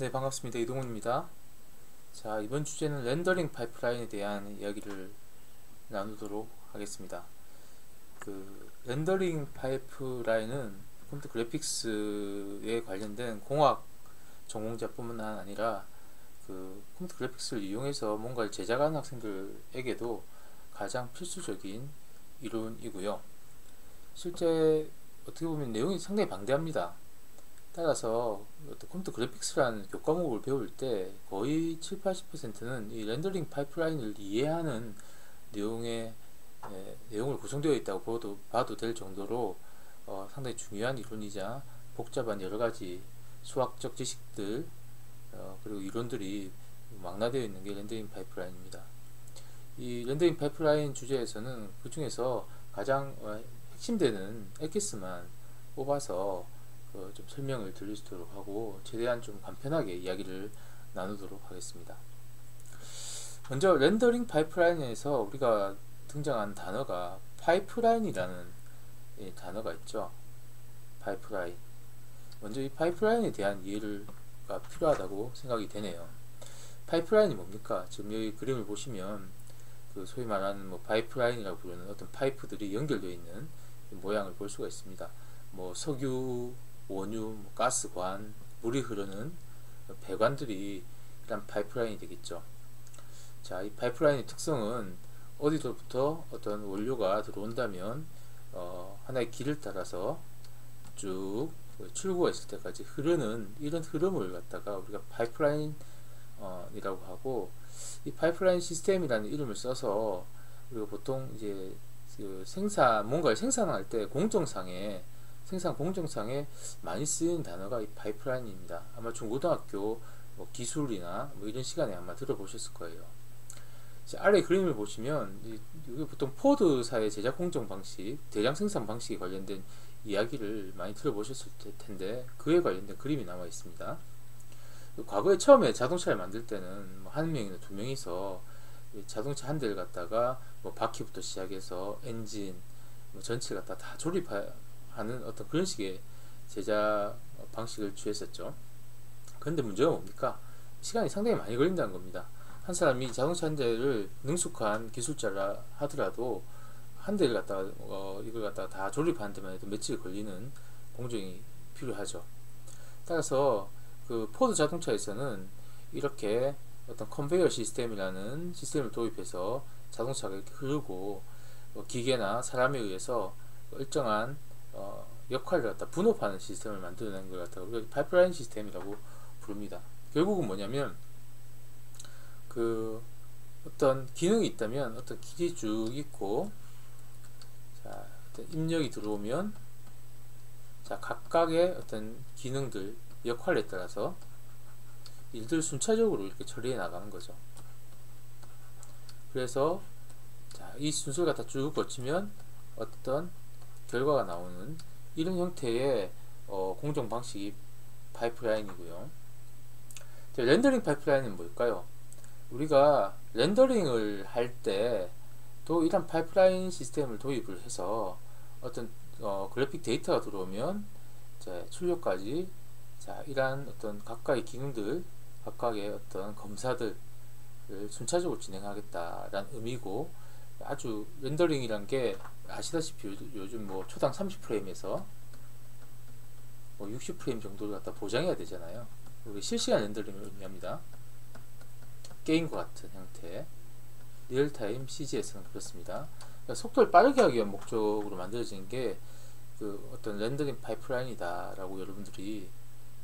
네, 반갑습니다. 이동훈입니다. 자, 이번 주제는 렌더링 파이프라인에 대한 이야기를 나누도록 하겠습니다. 렌더링 파이프라인은 컴퓨터 그래픽스에 관련된 공학 전공자뿐만 아니라 컴퓨터 그래픽스를 이용해서 뭔가를 제작하는 학생들에게도 가장 필수적인 이론이고요. 실제 어떻게 보면 내용이 상당히 방대합니다. 따라서 컴퓨터 그래픽스라는 교과목을 배울 때 거의 7~80%는 이 렌더링 파이프라인을 이해하는 내용을 구성되어 있다고 봐도 될 정도로 상당히 중요한 이론이자 복잡한 여러가지 수학적 지식들 그리고 이론들이 망라되어 있는 게 렌더링 파이프라인입니다. 이 렌더링 파이프라인 주제에서는 그 중에서 가장 핵심되는 엑기스만 뽑아서 좀 설명을 드릴 수 있도록 하고 최대한 좀 간편하게 이야기를 나누도록 하겠습니다. 먼저 렌더링 파이프라인에서 우리가 등장한 단어가 파이프라인이라는 단어가 있죠. 파이프라인. 먼저 이 파이프라인에 대한 이해가 필요하다고 생각이 되네요. 파이프라인이 뭡니까? 지금 여기 그림을 보시면 소위 말하는 파이프라인이라고 부르는 어떤 파이프들이 연결되어 있는 모양을 볼 수가 있습니다. 석유, 원유, 가스관, 물이 흐르는 배관들이 일단 파이프라인이 되겠죠. 자, 이 파이프라인의 특성은 어디로부터 어떤 원료가 들어온다면 하나의 길을 따라서 쭉 출구가 있을 때까지 흐르는 이런 흐름을 갖다가 우리가 파이프라인이라고 하고, 이 파이프라인 시스템이라는 이름을 써서 우리가 보통 이제 뭔가를 생산할 때 생산 공정상에 많이 쓰이는 단어가 이 파이프라인입니다. 아마 중고등학교 기술이나 이런 시간에 아마 들어보셨을 거예요. 아래 그림을 보시면 이게 보통 포드사의 제작 공정 방식, 대량 생산 방식에 관련된 이야기를 많이 들어보셨을 텐데 그에 관련된 그림이 나와 있습니다. 과거에 처음에 자동차를 만들 때는 한 명이나 두 명이서 자동차 한 대를 갖다가 바퀴부터 시작해서 엔진 전체를 갖다 다 조립하는 어떤 그런 식의 제작 방식을 취했었죠. 그런데 문제가 뭡니까? 시간이 상당히 많이 걸린다는 겁니다. 한 사람이 자동차 한 대를 능숙한 기술자라 하더라도 한 대를 갖다가 이걸 갖다가 다 조립하는 데만 해도 며칠 걸리는 공정이 필요하죠. 따라서 포드 자동차에서는 이렇게 어떤 컨베이어 시스템이라는 시스템을 도입해서 자동차가 이렇게 흐르고 기계나 사람에 의해서 일정한 역할을 갖다 분업하는 시스템을 만들어내는 걸 갖다가 우리가 파이프라인 시스템이라고 부릅니다. 결국은 뭐냐면 어떤 기능이 있다면 어떤 길이 쭉 있고, 자, 어떤 입력이 들어오면 자, 각각의 어떤 기능들 역할에 따라서 일들 순차적으로 이렇게 처리해 나가는 거죠. 그래서 자, 이 순서를 갖다 쭉 거치면 어떤 결과가 나오는 이런 형태의 공정 방식이 파이프라인이고요. 렌더링 파이프라인은 뭘까요? 우리가 렌더링을 할 때 또 이런 파이프라인 시스템을 도입을 해서 어떤 그래픽 데이터가 들어오면 출력까지 이러한 어떤 각각의 기능들, 각각의 어떤 검사들을 순차적으로 진행하겠다라는 의미고, 아주 렌더링이란 게 아시다시피 요즘 초당 30프레임에서 60프레임 정도를 갖다 보장해야 되잖아요. 실시간 렌더링을 의미합니다. 게임과 같은 형태, 리얼타임 CG에서는 그렇습니다. 그러니까 속도를 빠르게 하기 위한 목적으로 만들어진 게 어떤 렌더링 파이프라인이다 라고 여러분들이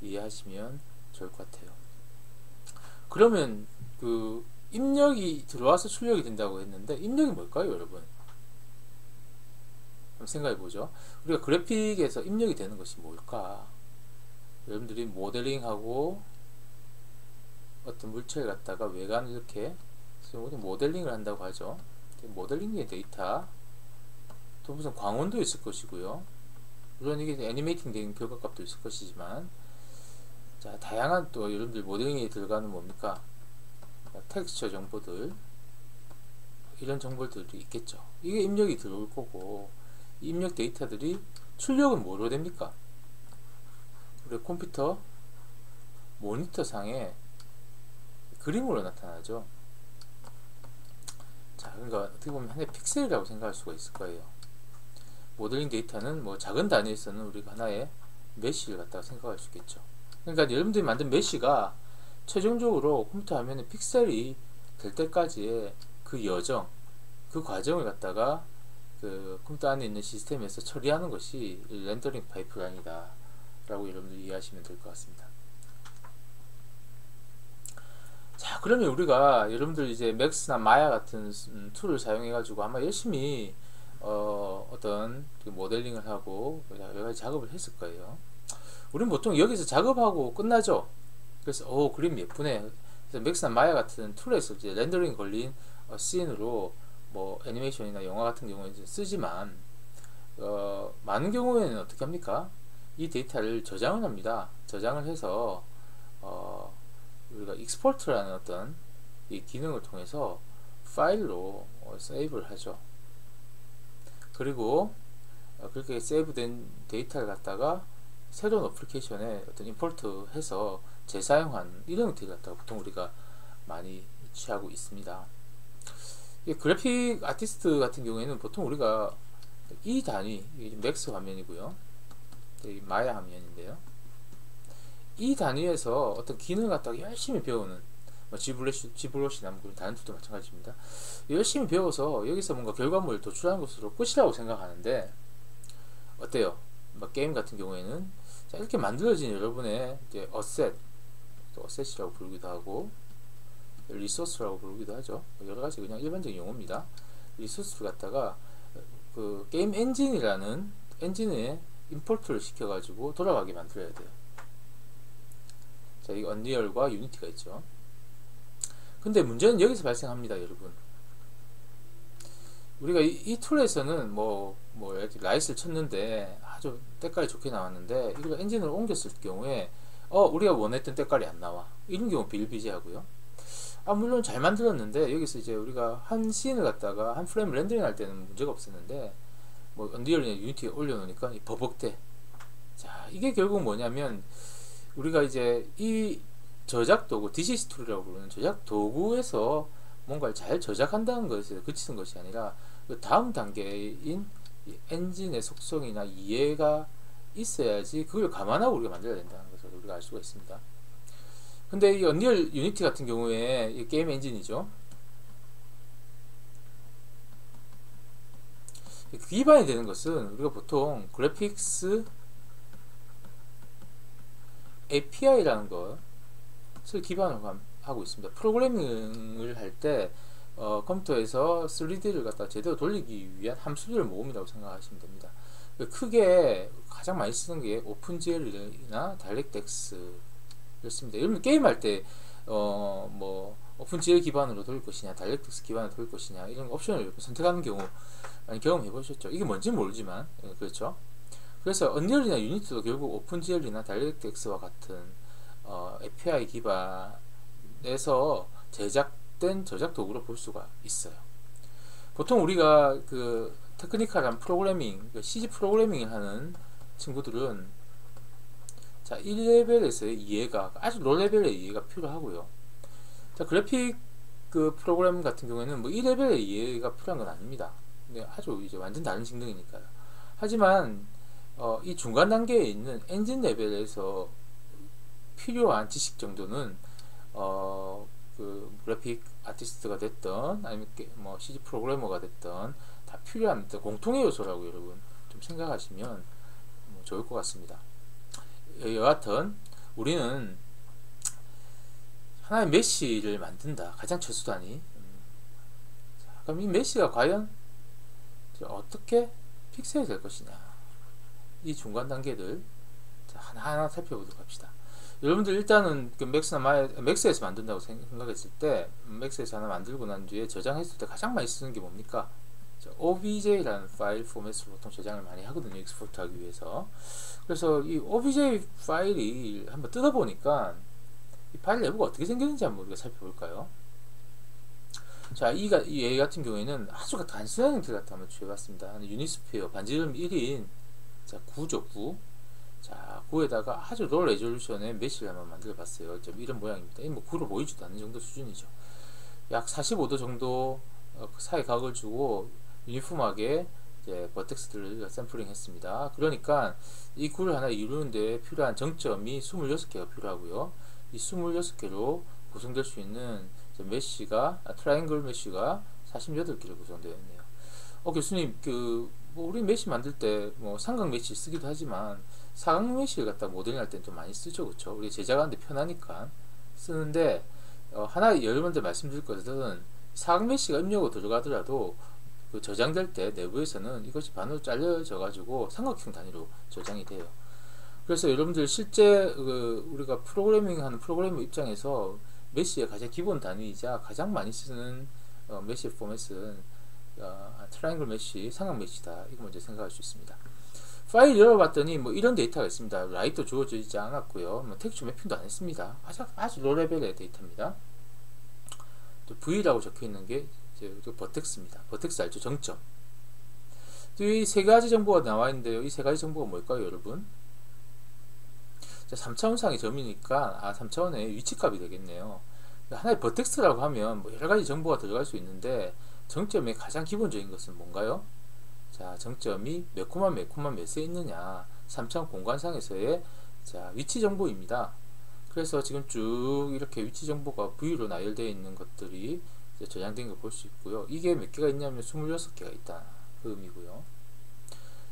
이해하시면 좋을 것 같아요. 그러면 입력이 들어와서 출력이 된다고 했는데 입력이 뭘까요, 여러분? 한번 생각해 보죠. 우리가 그래픽에서 입력이 되는 것이 뭘까? 여러분들이 모델링하고 어떤 물체를 갖다가 외관을 이렇게 모델링을 한다고 하죠. 모델링의 데이터, 또 무슨 광원도 있을 것이고요. 물론 이게 애니메이팅 된 결과값도 있을 것이지만, 자, 다양한 또 여러분들 모델링에 들어가는 뭡니까? 텍스처 정보들, 이런 정보들이 있겠죠. 이게 입력이 들어올 거고, 이 입력 데이터들이 출력은 뭐로 됩니까? 우리 컴퓨터 모니터 상에 그림으로 나타나죠. 자, 그러니까 어떻게 보면 하나의 픽셀이라고 생각할 수가 있을 거예요. 모델링 데이터는 뭐 작은 단위에서는 우리가 하나의 메쉬를 갖다가 생각할 수 있겠죠. 그러니까 여러분들이 만든 메쉬가 최종적으로 컴퓨터 화면에 픽셀이 될 때까지의 그 여정, 그 과정을 갖다가 그 컴퓨터 안에 있는 시스템에서 처리하는 것이 렌더링 파이프라인이다 라고 여러분들이 이해하시면 될 것 같습니다. 자, 그러면 우리가 여러분들 이제 맥스나 마야 같은 툴을 사용해 가지고 아마 열심히 어떤 그 모델링을 하고 여러 가지 작업을 했을 거예요. 우리는 보통 여기서 작업하고 끝나죠. 그래서 그림 예쁘네. 그래서 맥스나 마야 같은 툴에서 이제 렌더링 걸린 씬으로 뭐 애니메이션이나 영화 같은 경우에 이제 쓰지만 많은 경우에는 어떻게 합니까? 이 데이터를 저장을 합니다. 저장을 해서 우리가 익스포트라는 어떤 이 기능을 통해서 파일로 세이브를 하죠. 그리고 그렇게 세이브된 데이터를 갖다가 새로운 어플리케이션에 어떤 임포트 해서 재사용하는 이런 형태를 갖다가 보통 우리가 많이 취하고 있습니다. 그래픽 아티스트 같은 경우에는 보통 우리가 이 단위, 맥스 화면이고요. 마야 화면인데요. 이 단위에서 어떤 기능을 갖다가 열심히 배우는 지브러시나 뭐 다른 툴도 마찬가지입니다. 열심히 배워서 여기서 뭔가 결과물을 도출하는 것으로 끝이라고 생각하는데 어때요? 뭐 게임 같은 경우에는 자, 이렇게 만들어진 여러분의 이제 어셋이라고 부르기도 하고 리소스라고 부르기도 하죠. 여러가지 그냥 일반적인 용어입니다. 리소스를 갖다가 그 게임 엔진이라는 엔진에 임포트를 시켜가지고 돌아가게 만들어야 돼요. 자, 이 언리얼과 유니티가 있죠. 근데 문제는 여기서 발생합니다, 여러분. 우리가 이 툴에서는 이렇게 라이트를 쳤는데 아주 때깔이 좋게 나왔는데 이걸 엔진을 옮겼을 경우에 우리가 원했던 때깔이 안 나와. 이런 경우 비일비재하고요. 물론 잘 만들었는데 여기서 이제 우리가 한 씬을 갖다가 한 프레임 렌더링 할 때는 문제가 없었는데 뭐 언리얼이나 유니티에 올려놓으니까 버벅대. 자, 이게 결국 뭐냐면 우리가 이제 이 저작 도구, DCC 툴이라고 부르는 저작 도구에서 뭔가를 잘 저작한다는 것에 그치는 것이 아니라 그 다음 단계인 엔진의 속성이나 이해가 있어야지 그걸 감안하고 우리가 만들어야 된다는 것을 우리가 알 수가 있습니다. 근데 이 언리얼 유니티 같은 경우에 이 게임 엔진이죠. 기반이 되는 것은 우리가 보통 그래픽스 API라는 것을 기반으로 하고 있습니다. 프로그래밍을 할 때 컴퓨터에서 3D를 갖다 제대로 돌리기 위한 함수들의 모음이라고 생각하시면 됩니다. 크게 가장 많이 쓰는 게 오픈GL이나 다이렉트X를 씁니다. 여러분 게임할 때 오픈GL 기반으로 돌릴 것이냐 다이렉트X 기반으로 돌릴 것이냐 이런 옵션을 선택하는 경우 많이 경험해 보셨죠. 이게 뭔지 모르지만 그렇죠. 그래서 언리얼이나 유니티도 결국 오픈GL이나 다이렉트X와 같은 API 기반에서 제작된 저작 도구로 볼 수가 있어요. 보통 우리가 그 테크니컬한 프로그래밍, CG 프로그래밍을 하는 친구들은 자, 1레벨에서의 이해가 아주 로레벨의 이해가 필요하고요. 자, 그래픽 그 프로그램 같은 경우에는 뭐 1레벨의 이해가 필요한 건 아닙니다. 근데 아주 이제 완전 다른 직능이니까요. 하지만 이 중간 단계에 있는 엔진 레벨에서 필요한 지식 정도는 그 그래픽 아티스트가 됐던 아니면 뭐 CG 프로그래머가 됐던 다 필요한 공통의 요소라고 여러분 좀 생각하시면 좋을 것 같습니다. 여하튼 우리는 하나의 메쉬를 만든다. 가장 최소단위. 그럼 이 메쉬가 과연 어떻게 픽셀이 될 것이냐. 이 중간 단계들 하나하나 살펴보도록 합시다. 여러분들 일단은 그 맥스에서 만든다고 생각했을 때 맥스에서 하나 만들고 난 뒤에 저장했을 때 가장 많이 쓰는 게 뭡니까? OBJ라는 파일 포맷으로 보통 저장을 많이 하거든요. 익스포트 하기 위해서. 그래서 이 OBJ 파일이 한번 뜯어보니까 이 파일 내부가 어떻게 생겼는지 한번 우리가 살펴볼까요? 자, 이 얘 같은 경우에는 아주 단순한 형태 같은 한번 취해봤습니다. 유니스피어 반지름 1인 자 9죠 9. 자, 구에다가 아주 로 레졸루션의 메쉬를 한번 만들어 봤어요. 이런 모양입니다. 이 뭐 구로 보이지도 않는 정도 수준이죠. 약 45도 정도 그 사이 각을 주고 유니폼하게 이제 버텍스들을 샘플링 했습니다. 그러니까 이 구를 하나 이루는데 필요한 정점이 26개가 필요하고요. 이 26개로 구성될 수 있는 메쉬가 트라이앵글 메쉬가 48개로 구성되어 있네요. 교수님, 뭐 우리 메쉬 만들 때 뭐 삼각 메쉬 쓰기도 하지만 사각 메쉬를 갖다 모델링 할 때는 좀 많이 쓰죠, 그렇죠? 우리 제작하는데 편하니까 쓰는데, 하나 여러분들 말씀드릴 것은 사각 메쉬가 입력으로 들어가더라도 그 저장될 때 내부에서는 이것이 반으로 잘려져 가지고 삼각형 단위로 저장이 돼요. 그래서 여러분들 실제 우리가 프로그래밍 하는 프로그래머 입장에서 메쉬의 가장 기본 단위이자 가장 많이 쓰는 메쉬 포맷은 트라이앵글 메쉬, 삼각 메쉬다. 이거 먼저 생각할 수 있습니다. 파일 열어봤더니 뭐 이런 데이터가 있습니다. 라이트 주어져 있지 않았고요. 뭐 텍스처 매핑도 안 했습니다. 아주 로 레벨의 데이터입니다. 또 V라고 적혀 있는 게 버텍스입니다. 버텍스 알죠? 정점. 또 이 세 가지 정보가 나와 있는데요. 이 세 가지 정보가 뭘까요, 여러분? 자, 3차원상의 점이니까 3차원의 위치값이 되겠네요. 하나의 버텍스라고 하면 뭐 여러 가지 정보가 들어갈 수 있는데 정점의 가장 기본적인 것은 뭔가요? 자, 정점이 몇 콤마 몇에 있느냐, 3차원 공간상에서의 위치 정보입니다. 그래서 지금 쭉 이렇게 위치 정보가 V로 나열되어 있는 것들이 저장된 걸 볼 수 있고요. 이게 몇 개가 있냐면 26개가 있다. 그 의미고요.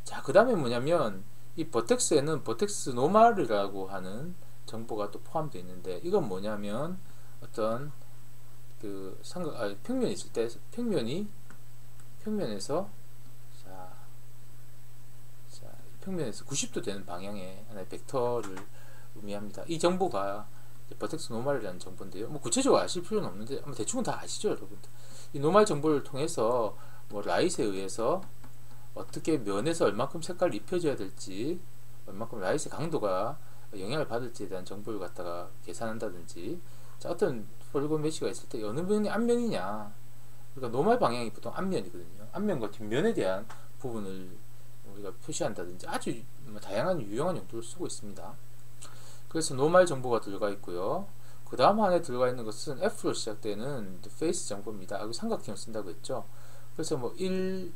자, 그 다음에 뭐냐면 이 버텍스에는 버텍스 노멀이라고 하는 정보가 또 포함되어 있는데, 이건 뭐냐면 어떤 평면이 있을 때 평면에서 평면에서 90도 되는 방향의 하나의 벡터를 의미합니다. 이 정보가 버텍스 노멀이라는 정보인데요. 뭐 구체적으로 아실 필요는 없는데 아마 대충은 다 아시죠, 여러분들. 이 노멀 정보를 통해서 뭐 라이트에 의해서 어떻게 면에서 얼만큼 색깔을 입혀줘야 될지, 얼만큼 라이트의 강도가 영향을 받을지에 대한 정보를 갖다가 계산한다든지, 어떤 폴리곤 메쉬가 있을 때 어느 면이 앞면이냐, 그러니까 노멀 방향이 보통 앞면이거든요. 앞면과 뒷면에 대한 부분을 우리가 표시한다든지 아주 다양한 유용한 용도를 쓰고 있습니다. 그래서 노멀 정보가 들어가 있고요. 그 다음 안에 들어가 있는 것은 F로 시작되는 페이스 정보입니다. 여기 삼각형을 쓴다고 했죠. 그래서 뭐 1,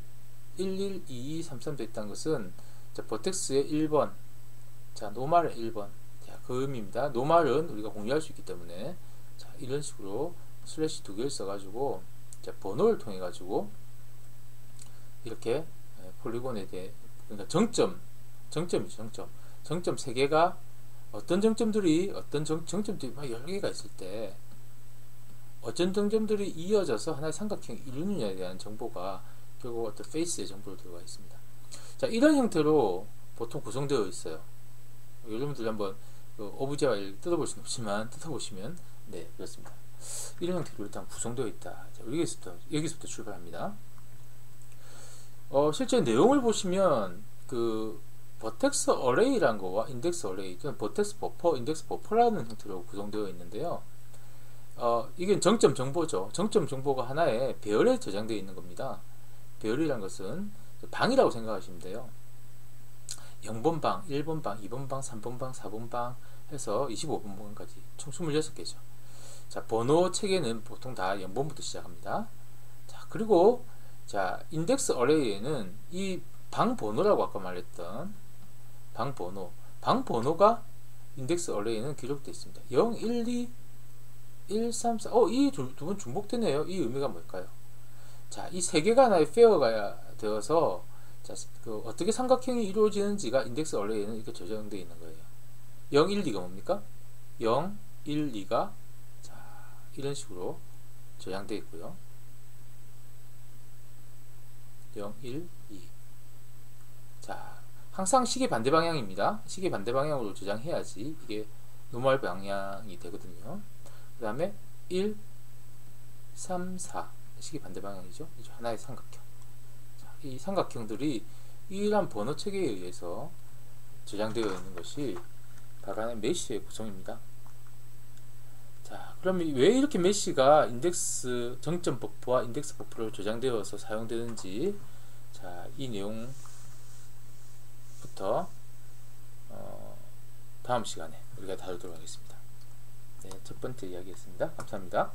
2, 2, 3, 3 돼 있다는 것은 버텍스의 1번, 노멀의 1번, 그 의미입니다. 노멀은 우리가 공유할 수 있기 때문에 이런 식으로 슬래시 두 개를 써가지고 번호를 통해 가지고 이렇게 폴리곤에 대해, 그러니까 정점이죠. 정점 3개가 어떤 정점들이 막 여러 개가 있을 때 어떤 정점들이 이어져서 하나의 삼각형이 이루느냐에 대한 정보가 결국 어떤 페이스의 정보로 들어가 있습니다. 자, 이런 형태로 보통 구성되어 있어요. 여러분들 한번 오브제 파일 뜯어볼 수는 없지만 뜯어보시면 그렇습니다. 이런 형태로 일단 구성되어 있다. 자, 여기서부터 출발합니다. 실제 내용을 보시면 버텍스 어레이란 거와 인덱스 어레이 또는 버텍스 버퍼, 인덱스 버퍼라는 형태로 구성되어 있는데요. 이게 정점 정보죠. 정점 정보가 하나의 배열에 저장되어 있는 겁니다. 배열이란 것은 방이라고 생각하시면 돼요. 0번 방, 1번 방, 2번 방, 3번 방, 4번 방 해서 25번 방까지 총 26개죠. 자, 번호 체계는 보통 다 0번부터 시작합니다. 자, 그리고 인덱스 어레이에는 이 방 번호라고 아까 말했던 방 번호가 인덱스 어레이는 기록되어 있습니다. 0, 1, 2, 1, 3, 4. 이 두 번 중복되네요. 이 의미가 뭘까요? 자, 이 세 개가 하나의 페어가 되어서 어떻게 삼각형이 이루어지는지가 인덱스 어레이에는 이렇게 저장되어 있는 거예요. 0, 1, 2가 뭡니까? 0, 1, 2가 이런 식으로 저장되어 있고요. 0, 1, 2. 자, 항상 시계 반대 방향입니다. 시계 반대 방향으로 저장해야지 이게 노멀 방향이 되거든요. 그 다음에 1, 3, 4. 시계 반대 방향이죠. 이제 하나의 삼각형. 자, 이 삼각형들이 유일한 번호 체계에 의해서 저장되어 있는 것이 바로 하나의 메쉬의 구성입니다. 자, 그러면 왜 이렇게 메쉬가 인덱스 정점 버퍼와 인덱스 버퍼로 저장되어서 사용되는지, 이 내용부터 다음 시간에 우리가 다루도록 하겠습니다. 네, 첫 번째 이야기였습니다. 감사합니다.